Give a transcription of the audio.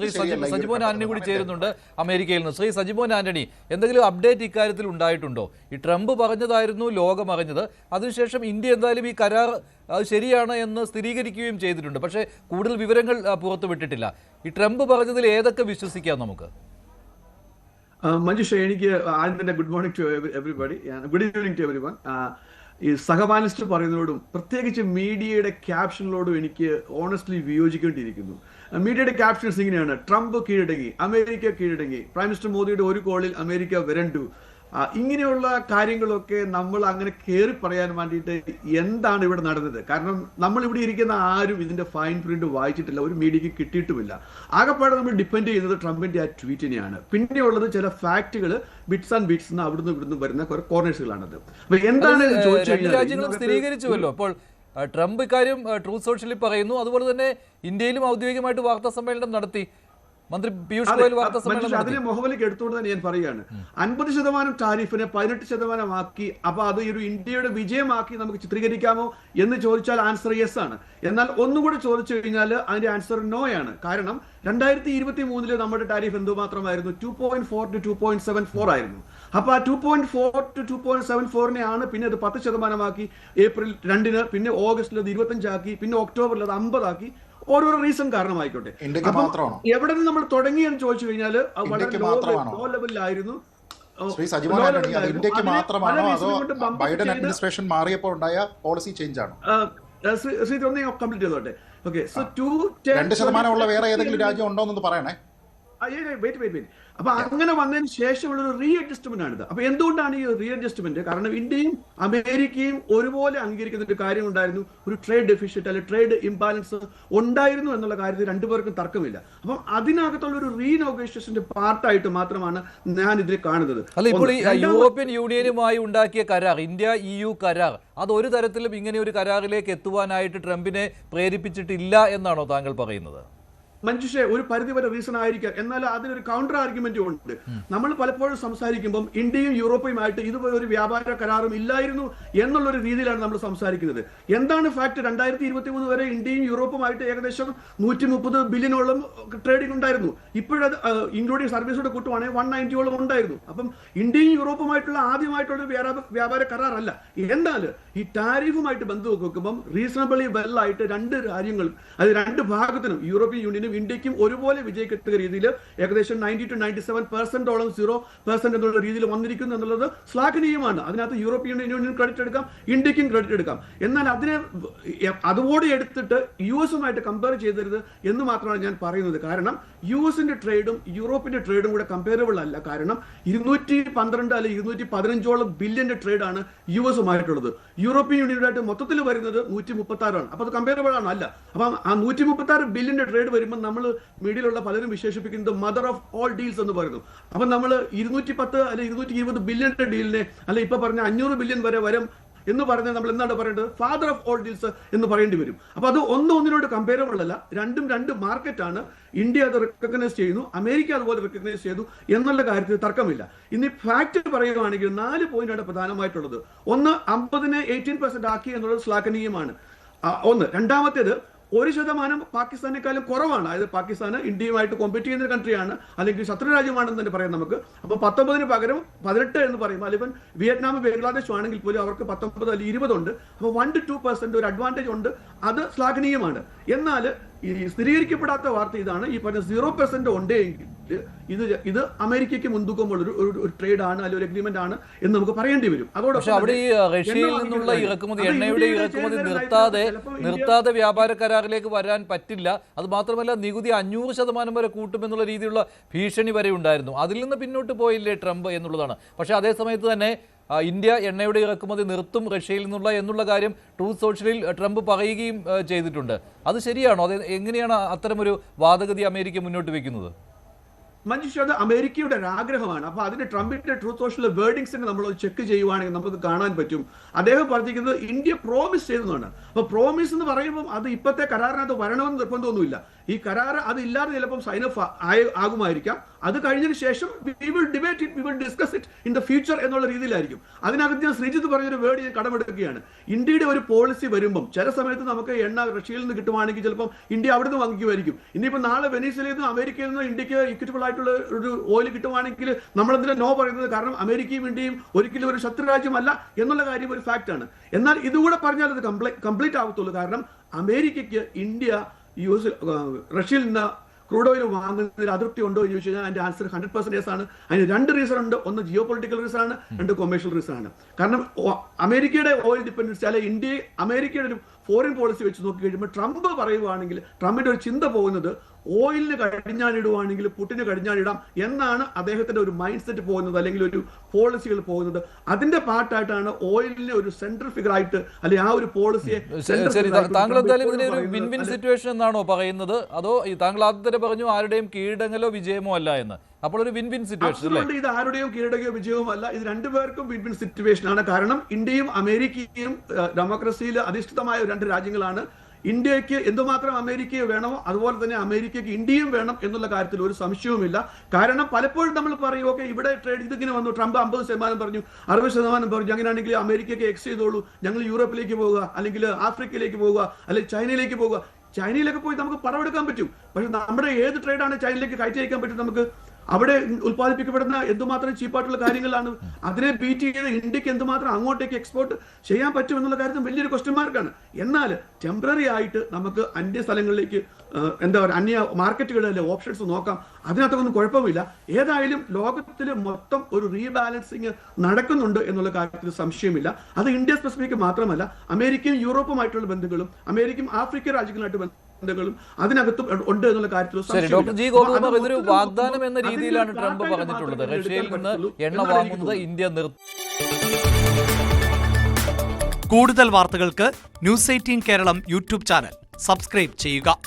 ശ്രീ സജിമോൻ ആന്റണി കൂടി ചേരുന്നുണ്ട് അമേരിക്കയിൽ നിന്ന്. ശ്രീ സജിമോൻ ആന്റണി, എന്തെങ്കിലും അപ്ഡേറ്റ് ഇക്കാര്യത്തിൽ ഉണ്ടായിട്ടുണ്ടോ? ഈ ട്രംപ് പറഞ്ഞതായിരുന്നു ലോകം അറിഞ്ഞത്. അതിനുശേഷം ഇന്ത്യ എന്തായാലും ഈ കരാർ ശരിയാണ് എന്ന് സ്ഥിരീകരിക്കുകയും ചെയ്തിട്ടുണ്ട്. പക്ഷേ കൂടുതൽ വിവരങ്ങൾ പുറത്തുവിട്ടിട്ടില്ല. ഈ ട്രംപ് പറഞ്ഞതിൽ ഏതൊക്കെ വിശ്വസിക്കാം നമുക്ക്? മഞ്ജുഷ, എനിക്ക് ആദ്യം തന്നെ good morning to everybody, good evening to everyone. ഈ സഹപാനലിസ്റ്റ് പറയുന്നതോടും പ്രത്യേകിച്ച് മീഡിയയുടെ ക്യാപ്ഷനിലോടും എനിക്ക് ഓണസ്റ്റ്ലി വിയോജിക്കേണ്ടിയിരിക്കുന്നു. മീഡിയയുടെ ക്യാപ്ഷൻസ് ഇങ്ങനെയാണ്: ട്രംപ് കീഴടങ്ങി, അമേരിക്ക കീഴടങ്ങി, പ്രൈം മിനിസ്റ്റർ മോദിയുടെ ഒരു കോളിൽ അമേരിക്ക വരണ്ടു. ഇങ്ങനെയുള്ള കാര്യങ്ങളൊക്കെ നമ്മൾ അങ്ങനെ കയറി പറയാൻ വേണ്ടിയിട്ട് എന്താണ് ഇവിടെ നടന്നത്? കാരണം നമ്മൾ ഇവിടെ ഇരിക്കുന്ന ആരും ഇതിന്റെ ഫൈൻ പ്രിന്റ് വായിച്ചിട്ടില്ല, ഒരു മീഡിയക്ക് കിട്ടിയിട്ടുമില്ല. ആകെപ്പാടെ നമ്മൾ ഡിപ്പെൻഡ് ചെയ്യുന്നത് ട്രംപിന്റെ ആ ട്വീറ്റിനെയാണ്. പിന്നെയുള്ളത് ചില ഫാക്ടുകൾ, ബിറ്റ്സ് ആൻഡ് ബിറ്റ്സ് അവിടുന്ന് ഇവിടുന്ന് വരുന്ന കുറെ കോർണേഴ്സുകളാണത്. അപ്പൊ എന്താണ് രാജ്യങ്ങളും സ്ഥിരീകരിച്ചുവല്ലോ. അപ്പോൾ ട്രംപ് ഇക്കാര്യം ട്രൂത്ത് സോഷ്യലിൽ പറയുന്നു. അതുപോലെ തന്നെ ഇന്ത്യയിലും ഔദ്യോഗികമായിട്ട് വാർത്താ സമ്മേളനം നടത്തി. മന്ത്രി പീയൂഷ് ഗോയൽ വാർത്താ സമ്മേളനം അതിനെ മുഖവിലേക്ക് എടുത്തുകൊണ്ട് തന്നെ ഞാൻ പറയുകയാണ്, 50% ടാരിഫിനെ 18% ആക്കി. അപ്പൊ അത് ഒരു ഇന്ത്യയുടെ വിജയമാക്കി നമുക്ക് ചിത്രീകരിക്കാമോ എന്ന് ചോദിച്ചാൽ ആൻസർ യെസ് ആണ്. എന്നാൽ ഒന്നുകൂടി ചോദിച്ചു കഴിഞ്ഞാൽ അതിന്റെ ആൻസർ നോ ആണ്. കാരണം 2023 നമ്മുടെ ടാരിഫ് എന്തുമാത്രമായിരുന്നു? 2.4 to 2.74 ആയിരുന്നു. അപ്പൊ ആ 2.4 to 2.74 പിന്നെ അത് 10% ആക്കി. ഏപ്രിൽ 2-ന്, പിന്നെ ഓഗസ്റ്റിൽ അത് 25 ആക്കി, പിന്നെ ഒക്ടോബറിൽ അത് 50 ആക്കി. ഓരോരോ റീസൺ കാരണമായിക്കോട്ടെ. എവിടെ നിന്ന് നമ്മൾ തുടങ്ങിയെന്ന് ചോദിച്ചു കഴിഞ്ഞാൽ വളരെ ലോ ലെവലിലായിരുന്നു. ശ്രീ സജിമോൻ ആന്റണി, അത് ഇന്ത്യക്ക് മാത്രമാണോ അതോ ബൈഡൻ അഡ്മിനിസ്ട്രേഷൻ മാറിയപ്പോൾ ഉണ്ടായ പോളിസി ചേഞ്ച് ആണോ? ശ്രീ ഒന്ന് കംപ്ലീറ്റ് ചെയ്തോട്ടെ. ഓക്കെ, സോ 2% ഉള്ള വേറെ ഏതെങ്കിലും രാജ്യം ഉണ്ടോ എന്ന് പറയണേ. വെയിറ്റ്. അപ്പൊ അങ്ങനെ വന്നതിന് ശേഷമുള്ള ഒരു റീ അഡ്ജസ്റ്റ്മെന്റ് ആണിത്. അപ്പൊ എന്തുകൊണ്ടാണ് ഈ റീ അഡ്ജസ്റ്റ്മെന്റ്? കാരണം ഇന്ത്യയും അമേരിക്കയും ഒരുപോലെ അംഗീകരിക്കുന്ന ഒരു കാര്യം ഉണ്ടായിരുന്നു, ഒരു ട്രേഡ് ഡെഫിഷ്യറ്റ് അല്ലെങ്കിൽ ട്രേഡ് ഇംബാലൻസ് ഉണ്ടായിരുന്നു എന്നുള്ള കാര്യത്തിൽ രണ്ടുപേർക്കും തർക്കമില്ല. അപ്പം അതിനകത്തുള്ള ഒരു റീനോഗേഷന്റെ പാർട്ടായിട്ട് മാത്രമാണ് ഞാൻ ഇതിൽ കാണുന്നത്. അല്ല, ഇപ്പോൾ ഈ യൂറോപ്യൻ യൂണിയനുമായി ഉണ്ടാക്കിയ കരാർ, ഇന്ത്യ EU കരാർ, അത് ഒരു തരത്തിലും ഇങ്ങനെ ഒരു കരാറിലേക്ക് എത്തുവാനായിട്ട് ട്രംപിനെ പ്രേരിപ്പിച്ചിട്ടില്ല എന്നാണോ താങ്കൾ പറയുന്നത്? മഞ്ജുഷെ, ഒരു പരിധിവരെ റീസൺ ആയിരിക്കാം. എന്നാൽ അതിനൊരു കൗണ്ടർ ആർഗ്യുമെന്റും ഉണ്ട്. നമ്മൾ പലപ്പോഴും സംസാരിക്കുമ്പോൾ ഇന്ത്യയും യൂറോപ്പുമായിട്ട് ഇതുപോലെ ഒരു വ്യാപാര കരാറും ഇല്ലായിരുന്നു എന്നുള്ളൊരു രീതിയിലാണ് നമ്മൾ സംസാരിക്കുന്നത്. എന്താണ് ഫാക്ട്? 2023 വരെ ഇന്ത്യയും യൂറോപ്പുമായിട്ട് ഏകദേശം 130 ബില്യണോളം ട്രേഡിംഗ് ഉണ്ടായിരുന്നു. ഇപ്പോഴത് ഇൻക്ലൂഡിംഗ് സർവീസോടെ കൂട്ടുവാണെങ്കിൽ 190 ഉണ്ടായിരുന്നു. അപ്പം ഇന്ത്യയും യൂറോപ്പുമായിട്ടുള്ള ആദ്യമായിട്ടുള്ള വ്യാപാര കരാറല്ല. എന്നാൽ ഈ ടാരിഫുമായിട്ട് ബന്ധം വെക്കുമ്പം റീസണബിളി വെല്ലായിട്ട് രണ്ട് രാജ്യങ്ങൾ, അത് രണ്ട് ഭാഗത്തിനും, യൂറോപ്യൻ യൂണിയനും ഇന്ത്യക്കും ഒരുപോലെ വിജയിക്കത്തക്ക രീതിയിൽ ഏകദേശം 90 to 97% 0% എന്നുള്ള രീതിയിൽ വന്നിരിക്കുന്നു എന്നുള്ളത് ശ്ലാഘനീയമാണ്. അതിനകത്ത് യൂറോപ്യൻ യൂണിയൻ ക്രെഡിറ്റ് എടുക്കാം, ഇന്ത്യക്കും ക്രെഡിറ്റ് എടുക്കാം. എന്നാൽ അതിനെ അതുകൂടി എടുത്തിട്ട് US-ഉമായിട്ട് കമ്പയർ ചെയ്തരുത് എന്ന് മാത്രമാണ് ഞാൻ പറയുന്നത്. കാരണം US-ന്റെ ട്രേഡും യൂറോപ്പിന്റെ ട്രേഡും കൂടെ കമ്പയറബിൾ അല്ല. കാരണം 212 അല്ലെങ്കിൽ 215 ബില്യന്റെ ട്രേഡാണ് US-ഉമായിട്ടുള്ളത്. യൂറോപ്യൻ യൂണിയനുമായിട്ട് മൊത്തത്തിൽ വരുന്നത് 136 ആണ്. അപ്പൊ അത് കമ്പയറബിൾ ആണ് അല്ല. അപ്പം ആ 136 ബില്യന്റെ ട്രേഡ് വരുമ്പോൾ നമ്മൾ മീഡിയയിലുള്ള പലരും വിശേഷിപ്പിക്കുന്നത് മദർ ഓഫ് ഓൾ ഡീൽസ് എന്ന് പറയുന്നു. അപ്പൊ നമ്മൾ 210 അല്ലെങ്കിൽ 220 ബില്യന്റെ ഡീലിനെ, അല്ലെ ഇപ്പൊ പറഞ്ഞ 500 ബില്യൺ വരെ വരും എന്ന് പറഞ്ഞാൽ നമ്മൾ എന്താണ് പറയേണ്ടത്? ഫാദർ ഓഫ് ഓൾ ഡീൽസ് എന്ന് പറയേണ്ടി വരും. അപ്പൊ അത് ഒന്നിനോട് കമ്പയറബിൾ അല്ല. രണ്ടും രണ്ട് മാർക്കറ്റാണ്. ഇന്ത്യ അത് റെക്കഗ്നൈസ് ചെയ്യുന്നു, അമേരിക്ക അതുപോലെ റെക്കഗ്നൈസ് ചെയ്തു എന്നുള്ള കാര്യത്തിൽ തർക്കമില്ല. ഇനി ഫാക്ട് പറയുകയാണെങ്കിൽ 4 പോയിന്റാണ് പ്രധാനമായിട്ടുള്ളത്. ഒന്ന്, 50-നെ 18% ആക്കി എന്നുള്ളത് ശ്ലാഘനീയമാണ്. ഒന്ന്. രണ്ടാമത്തേത്, 1% പാകിസ്ഥാനേക്കാളും കുറവാണ്. അതായത് പാകിസ്ഥാൻ ഇന്ത്യയുമായിട്ട് കോമ്പീറ്റ് ചെയ്യുന്ന കൺട്രിയാണ്, അല്ലെങ്കിൽ ശത്രു രാജ്യമാണെന്ന് തന്നെ പറയാം നമുക്ക്. അപ്പൊ 19-ന് പകരം 18 എന്ന് പറയുമ്പോൾ, അല്ലെങ്കിൽ വിയറ്റ്നാം ബംഗ്ലാദേശ് ആണെങ്കിൽ പോലും അവർക്ക് 19 അല്ലെങ്കിൽ 20 ഉണ്ട്. അപ്പൊ 1 to 2% ഒരു അഡ്വാൻറ്റേജ് ഉണ്ട്. അത് ശ്ലാഘനീയമാണ്. എന്നാൽ ഈ സ്ഥിരീകരിക്കപ്പെടാത്ത വാർത്ത ഇതാണ്, ഈ പറഞ്ഞ 0% ഉണ്ടെങ്കിൽ ഇത് അമേരിക്കയ്ക്ക് മുൻതൂക്കമുള്ള ഒരു ട്രേഡ് ആണ്, അല്ലെങ്കിൽ ഒരു അഗ്രിമെന്റ് ആണ് എന്ന് നമുക്ക് പറയേണ്ടി വരും. അതോടൊപ്പം അവിടെ ഈ റഷ്യയിൽ നിന്നുള്ള ഇറക്കുമതി, എണ്ണയുടെ ഇറക്കുമതി നിർത്താതെ വ്യാപാര കരാറിലേക്ക് വരാൻ പറ്റില്ല. അത് മാത്രമല്ല, നികുതി 500% വരെ കൂട്ടുമെന്നുള്ള രീതിയിലുള്ള ഭീഷണി വരെ ഉണ്ടായിരുന്നു. അതിൽ നിന്ന് പിന്നോട്ട് പോയില്ലേ ട്രംപ് എന്നുള്ളതാണ്. പക്ഷേ അതേ സമയത്ത് തന്നെ ഇന്ത്യ എണ്ണയുടെ ഇറക്കുമതി നിർത്തും റഷ്യയിൽ നിന്നുള്ള എന്നുള്ള കാര്യം ട്രൂത്ത് സോഷ്യലിൽ ട്രംപ് പറയുകയും ചെയ്തിട്ടുണ്ട്. അത് ശരിയാണോ? അത് എങ്ങനെയാണ് അത്തരമൊരു വാദഗതി അമേരിക്ക മുന്നോട്ട് വെക്കുന്നത്? മഞ്ജുഷ, അത് അമേരിക്കയുടെ ഒരു ആഗ്രഹമാണ്. അപ്പൊ അതിന് ട്രംപിന്റെ ട്രൂത്ത് സോഷ്യൽ വേർഡിങ്സിനെ നമ്മൾ ചെക്ക് ചെയ്യുവാണെങ്കിൽ നമുക്ക് കാണാൻ പറ്റും. അദ്ദേഹം പറഞ്ഞിരിക്കുന്നത് ഇന്ത്യ പ്രോമിസ് ചെയ്തതാണ്. അപ്പൊ പ്രോമിസ് എന്ന് പറയുമ്പോൾ അത് ഇപ്പോഴത്തെ കരാറിനകത്ത് വരണമെന്ന് നിർബന്ധമൊന്നുമില്ല. ഈ കരാർ അത് ഇല്ലാതെ ചിലപ്പം സൈൻ ഓഫ് ആകുമായിരിക്കാം. അത് കഴിഞ്ഞതിന് ശേഷം we will debate it, we will discuss it in the future എന്നുള്ള രീതിയിലായിരിക്കും. അതിനകത്ത് ഞാൻ ശ്രീജിത്ത് പറഞ്ഞൊരു വേർഡ് ഞാൻ കടമെടുക്കുകയാണ്. ഇന്ത്യയുടെ ഒരു പോളിസി വരുമ്പം ചില സമയത്ത് നമുക്ക് എണ്ണ റഷ്യയിൽ നിന്ന് കിട്ടുവാണെങ്കിൽ ചിലപ്പം ഇന്ത്യ അവിടെ നിന്ന് വാങ്ങിക്കുമായിരിക്കും. ഇനിയിപ്പോൾ നാളെ വെനീസിലയിൽ നിന്ന് അമേരിക്കയിൽ നിന്ന് ഇന്ത്യക്ക് ഇക്വിറ്റബിൾ ആയിട്ടുള്ള ഒരു ഓയിൽ കിട്ടുവാണെങ്കിൽ നമ്മളെന്തിനാ നോ പറയുന്നത്? കാരണം അമേരിക്കയും ഇന്ത്യയും ഒരിക്കലും ഒരു ശത്രു രാജ്യമല്ല എന്നുള്ള കാര്യം ഒരു ഫാക്റ്റാണ്. എന്നാൽ ഇതുകൂടെ പറഞ്ഞാൽ അത് കംപ്ലീറ്റ് ആവത്തുള്ളൂ. കാരണം അമേരിക്കയ്ക്ക് ഇന്ത്യ റഷ്യയിൽ നിന്ന് ക്രൂഡ് ഓയിൽ വാങ്ങുന്നതിൽ അതൃപ്തി ഉണ്ടോ എന്ന് ചോദിച്ചു കഴിഞ്ഞാൽ അതിന്റെ ആൻസർ 100% ആണ്. അതിന് 2 റീസൺ ഉണ്ട്. ഒന്ന് ജിയോ പൊളിറ്റിക്കൽ റീസൺ ആണ്, 2 കൊമേഴ്ഷ്യൽ റീസൺ ആണ്. കാരണം അമേരിക്കയുടെ ഓയിൽ ഡിപ്പെൻഡൻസി അല്ലെ അമേരിക്കയുടെ ഒരു ഫോറിൻ പോളിസി വെച്ച് നോക്കി കഴിയുമ്പോൾ ട്രംപ് പറയുവാണെങ്കിൽ ട്രംപിന്റെ ഒരു ചിന്ത പോകുന്നത് ഓയിലിന് കടിഞ്ഞാണിടുവാണെങ്കിൽ പുട്ടിന് കടിഞ്ഞാണിടാം എന്നാണ് അദ്ദേഹത്തിന്റെ ഒരു മൈൻഡ് സെറ്റ് പോകുന്നത്, അല്ലെങ്കിൽ ഒരു പോളിസികൾ പോകുന്നത്. അതിന്റെ പാർട്ടായിട്ടാണ് ഓയിലിനെ ഒരു സെൻട്രൽ ഫിഗർ ആയിട്ട് അല്ലെങ്കിൽ ആ ഒരു പോളിസിയെ. താങ്കൾ എന്തായാലും ഇതിനെ ഒരു വിൻ വിൻ സിറ്റുവേഷൻ എന്നാണോ പറയുന്നത്? അതോ താങ്കൾ ആദ്യം പറഞ്ഞു ആരുടെയും കീഴടങ്ങലോ വിജയമോ അല്ല എന്ന്? അപ്പോൾ ഒരു വിൻ വിൻ സിറ്റുവേഷൻ അല്ലേ? ഇത് ആരുടെയും കീഴടങ്ങിയോ വിജയവും അല്ല, ഇത് രണ്ടുപേർക്കും വിൻ വിൻ സിറ്റുവേഷൻ ആണ്. കാരണം ഇന്ത്യയും അമേരിക്കയും ഡെമോക്രസിയിൽ അധിഷ്ഠിതമായ 2 രാജ്യങ്ങളാണ്. ഇന്ത്യക്ക് എന്തുമാത്രം അമേരിക്കയെ വേണമോ അതുപോലെ തന്നെ അമേരിക്കയ്ക്ക് ഇന്ത്യയും വേണം എന്നുള്ള കാര്യത്തിൽ ഒരു സംശയവുമില്ല. കാരണം പലപ്പോഴും നമ്മൾ പറയും ഓക്കെ ഇവിടെ ട്രേഡ് ഇതിങ്ങനെ വന്നു, ട്രംപ് 50% പറഞ്ഞു, 60% പറഞ്ഞു, അങ്ങനെയാണെങ്കിൽ അമേരിക്കയ്ക്ക് എക്സ് ചെയ്തോളൂ, ഞങ്ങൾ യൂറോപ്പിലേക്ക് പോകുക, അല്ലെങ്കിൽ ആഫ്രിക്കയിലേക്ക് പോകുക, അല്ലെങ്കിൽ ചൈനയിലേക്ക് പോകുക. ചൈനയിലൊക്കെ പോയി നമുക്ക് പടമെടുക്കാൻ പറ്റും. പക്ഷെ നമ്മുടെ ഏത് ട്രേഡാണ് ചൈനയിലേക്ക് കയറ്റി അയക്കാൻ പറ്റും? നമുക്ക് അവിടെ ഉത്പാദിപ്പിക്കപ്പെടുന്ന എന്തുമാത്രം ചീപ്പായിട്ടുള്ള കാര്യങ്ങളാണ്. അതിനെ ബീറ്റ് ചെയ്ത് ഇന്ത്യക്ക് എന്തുമാത്രം അങ്ങോട്ടേക്ക് എക്സ്പോർട്ട് ചെയ്യാൻ പറ്റും എന്നുള്ള കാര്യത്തിൽ വലിയൊരു ക്വസ്റ്റ്യൻ മാർക്കാണ്. എന്നാൽ ടെമ്പററി ആയിട്ട് നമുക്ക് അന്യ സ്ഥലങ്ങളിലേക്ക് എന്താ പറയുക അന്യ മാർക്കറ്റുകളിലെ ഓപ്ഷൻസ് നോക്കാം. അതിനകത്തൊന്നും കുഴപ്പമില്ല. ഏതായാലും ലോകത്തിൽ മൊത്തം ഒരു റീബാലൻസിങ് നടക്കുന്നുണ്ട് എന്നുള്ള കാര്യത്തിൽ സംശയമില്ല. അത് ഇന്ത്യ സ്പെസിഫിക് മാത്രമല്ല, അമേരിക്കയും യൂറോപ്പുമായിട്ടുള്ള ബന്ധങ്ങളും അമേരിക്കയും ആഫ്രിക്കൻ രാജ്യങ്ങളായിട്ട് ബന്ധങ്ങളും അതിനകത്തും ഉണ്ട് എന്നുള്ള കാര്യത്തിൽ. ഡോക്ടർ ജി ഗോപകുമാർ, ഇതൊരു വാഗ്ദാനം എന്ന രീതിയിലാണ് ട്രംപ് പറഞ്ഞിട്ടുള്ളത്. റഷ്യയിൽ നിന്ന് എണ്ണ വാങ്ങുന്നത് ഇന്ത്യ നിർത്തും. കൂടുതൽ വാർത്തകൾക്ക് News 18 Keralam YouTube channel subscribe ചെയ്യുക.